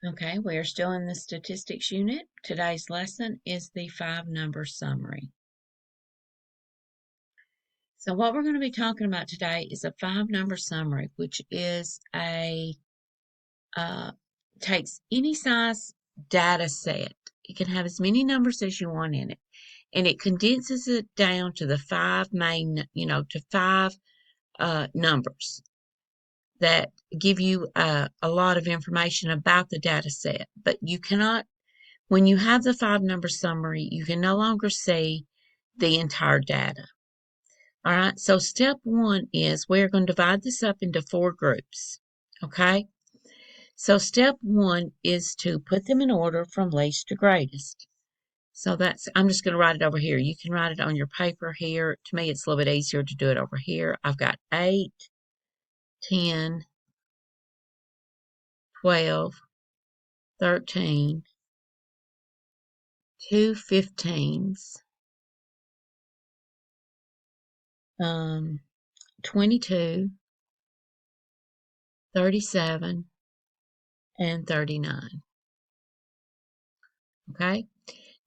Okay, we are still in the statistics unit. Today's lesson is the 5-number summary. So what we're going to be talking about today is a 5-number summary, which is takes any size data set. It can have as many numbers as you want in it, and it condenses it down to the 5 main, to 5 numbers that give you a lot of information about the data set. But you cannot, when you have the 5-number summary, you can no longer see the entire data. All right, so step 1 is we're going to divide this up into 4 groups. Okay, so step 1 is to put them in order from least to greatest. So I'm just going to write it over here. You can write it on your paper here. To me, it's a little bit easier to do it over here. I've got 8, 10, 12, 13, 2 15s, 22, 37, and 39. Okay,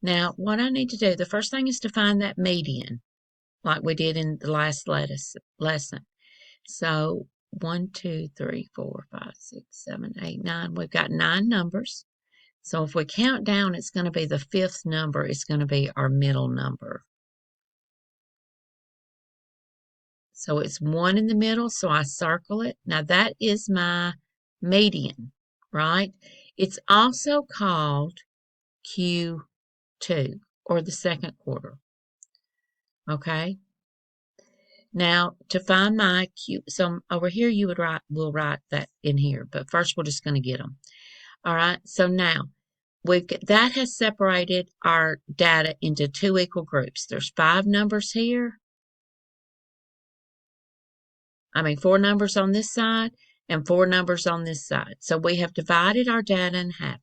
now what I need to do, the first thing is to find that median, like we did in the last lesson. So 1, 2, 3, 4, 5, 6, 7, 8, 9. We've got 9 numbers. So if we count down, it's going to be the 5th number. It's going to be our middle number. So it's 1 in the middle, so I circle it. Now that is my median, right? It's also called Q2, or the second quarter. Okay? Now, to find my Q, so over here we'll write that in here, but first we're just going to get them. All right, so now that has separated our data into 2 equal groups. There's 5 numbers here. 4 numbers on this side and 4 numbers on this side. So we have divided our data in half.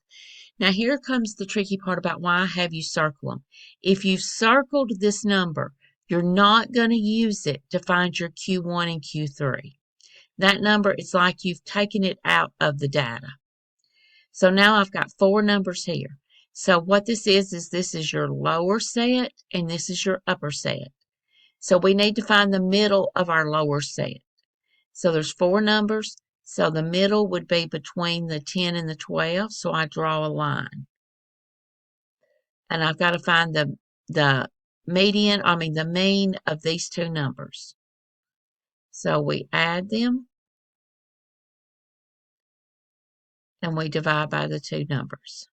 Now here comes the tricky part about why I have you circle them. If you've circled this number, you're not going to use it to find your Q1 and Q3. That number, it's like you've taken it out of the data. So now I've got 4 numbers here. So what this is this is your lower set and this is your upper set. So we need to find the middle of our lower set. So there's 4 numbers. So the middle would be between the 10 and the 12. So I draw a line. And I've got to find the median, the mean of these 2 numbers. So we add them and we divide by the 2 numbers.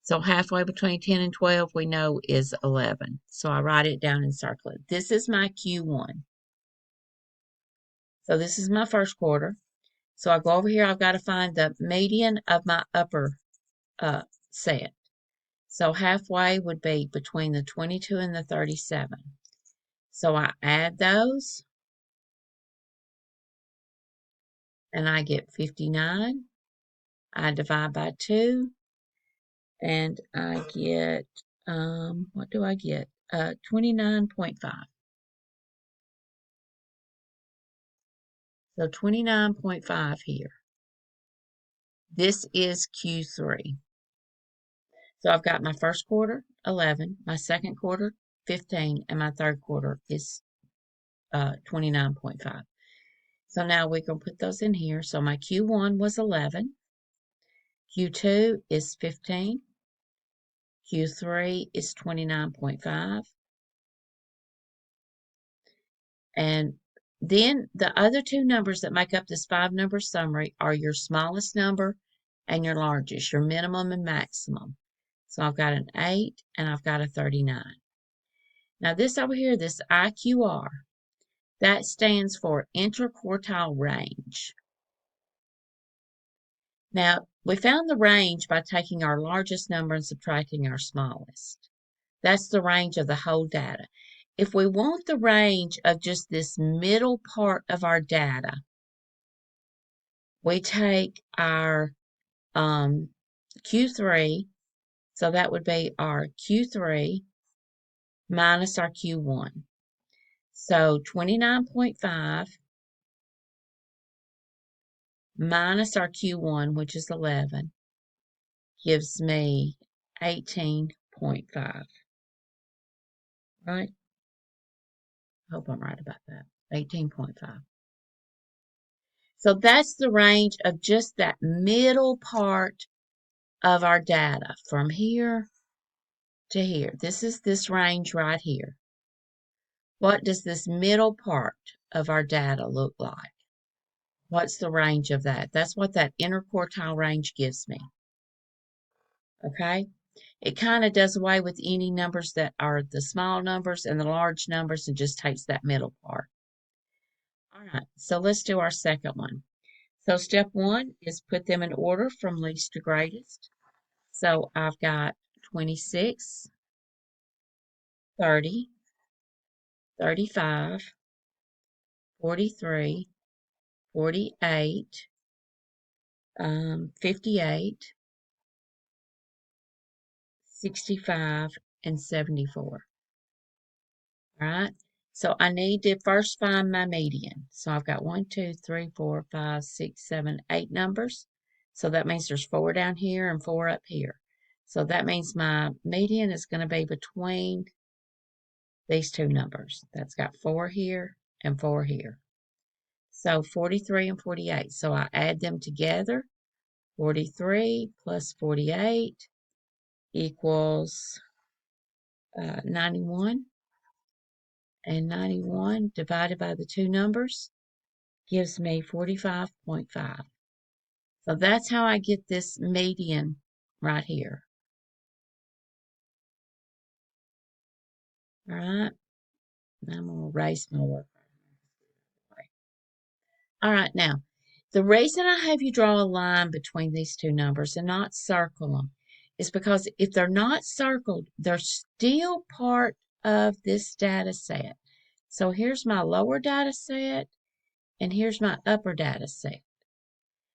So halfway between 10 and 12 we know is 11. So I write it down and circle it. This is my Q1. So this is my first quarter. So I go over here, I've got to find the median of my upper set. So halfway would be between the 22 and the 37. So I add those and I get 59. I divide by 2 and I get, what do I get? 29.5. So 29.5 here. This is Q3. So I've got my first quarter, 11, my second quarter, 15, and my third quarter is 29.5. So now we're going to put those in here. So my Q1 was 11. Q2 is 15. Q3 is 29.5. And then the other 2 numbers that make up this 5-number summary are your smallest number and your largest, your minimum and maximum. So I've got an 8 and I've got a 39. Now this over here, this IQR, that stands for Interquartile Range. Now, we found the range by taking our largest number and subtracting our smallest. That's the range of the whole data. If we want the range of just this middle part of our data, we take our Q3, so that would be our Q3 minus our Q1. So 29.5 minus our Q1, which is 11, gives me 18.5. Right? I hope I'm right about that. 18.5. So that's the range of just that middle part of our data from here to here. This is this range right here. What does this middle part of our data look like? What's the range of that? That's what that interquartile range gives me. Okay? It kind of does away with any numbers that are the small numbers and the large numbers and just takes that middle part. All right, so let's do our second one. So step one is put them in order from least to greatest. So I've got 26, 30, 35, 43, 48, 58, 65, and 74. All right. So I need to first find my median. So I've got 1, 2, 3, 4, 5, 6, 7, 8 numbers. So that means there's 4 down here and 4 up here. So that means my median is going to be between these two numbers. That's got 4 here and 4 here. So 43 and 48. So I add them together. 43 plus 48 equals 91. And 91 divided by the two numbers gives me 45.5. So that's how I get this median right here. All right. I'm going to erase my work. All right. Now, the reason I have you draw a line between these two numbers and not circle them is because if they're not circled, they're still part of this data set. So here's my lower data set, and here's my upper data set.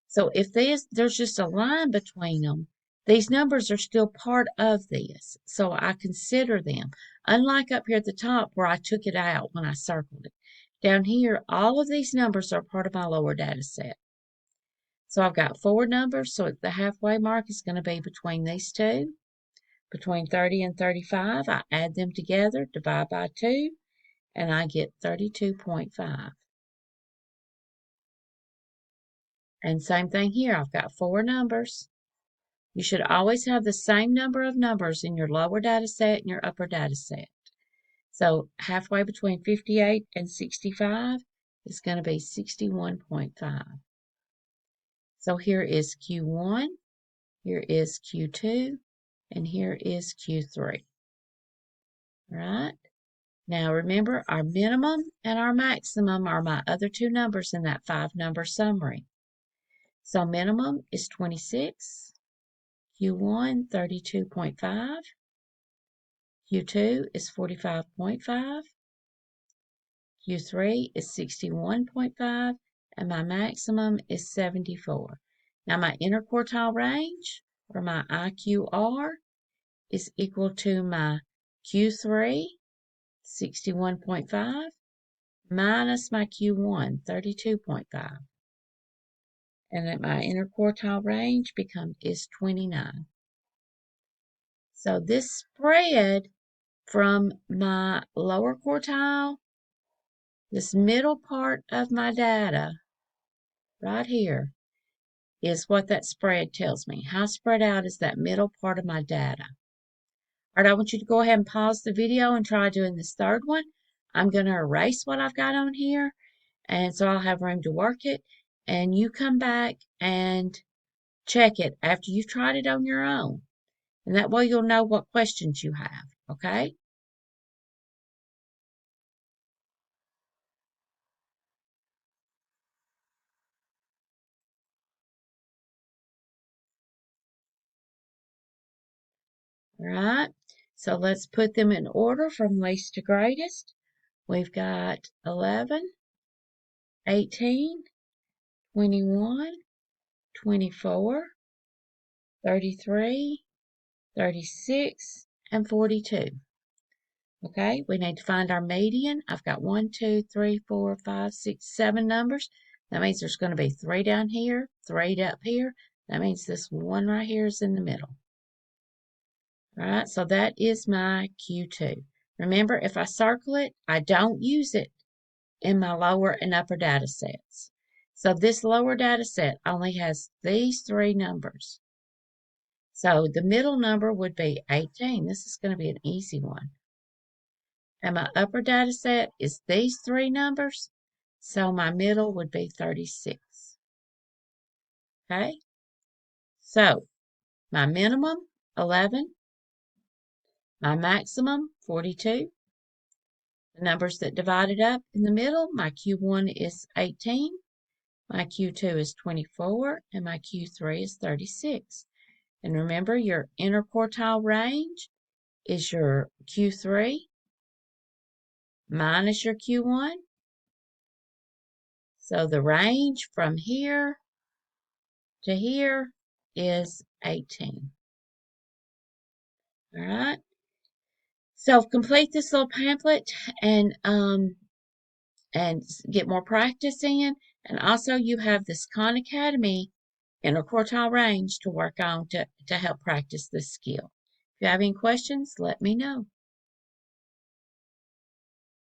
So if there's just a line between them, these numbers are still part of this. So I consider them. Unlike up here at the top where I took it out when I circled it. Down here, all of these numbers are part of my lower data set. So I've got 4 numbers, so the halfway mark is going to be between these two. Between 30 and 35, I add them together, divide by 2, and I get 32.5. And same thing here, I've got 4 numbers. You should always have the same number of numbers in your lower data set and your upper data set. So halfway between 58 and 65 is going to be 61.5. So here is Q1, here is Q2, and here is Q3. All right. Now remember, our minimum and our maximum are my other two numbers in that 5-number summary. So minimum is 26, Q1 32.5, Q2 is 45.5, Q3 is 61.5, and my maximum is 74. Now my interquartile range, or my IQR, is equal to my Q3, 61.5, minus my Q1, 32.5. And then my interquartile range is 29. So this spread from my lower quartile, this middle part of my data, right here, is what that spread tells me. How spread out is that middle part of my data? All right, I want you to go ahead and pause the video and try doing this third one. I'm going to erase what I've got on here, and so I'll have room to work it. And you come back and check it after you've tried it on your own. And that way you'll know what questions you have, okay? All right, so let's put them in order from least to greatest. We've got 11, 18, 21, 24, 33, 36, and 42. Okay, we need to find our median. I've got 1, 2, 3, 4, 5, 6, 7 numbers. That means there's going to be 3 down here, 3 up here, That means this one right here is in the middle. All right, so that is my Q2. Remember, if I circle it, I don't use it in my lower and upper data sets. So this lower data set only has these three numbers. So the middle number would be 18. This is going to be an easy one. And my upper data set is these three numbers. So my middle would be 36. Okay? So my minimum, 11. My maximum, 42. The numbers that divided up in the middle, my Q1 is 18. My Q2 is 24. And my Q3 is 36. And remember, your interquartile range is your Q3 minus your Q1. So the range from here to here is 18. All right. So complete this little pamphlet and get more practice in. And also you have this Khan Academy interquartile range to work on to help practice this skill. If you have any questions, let me know.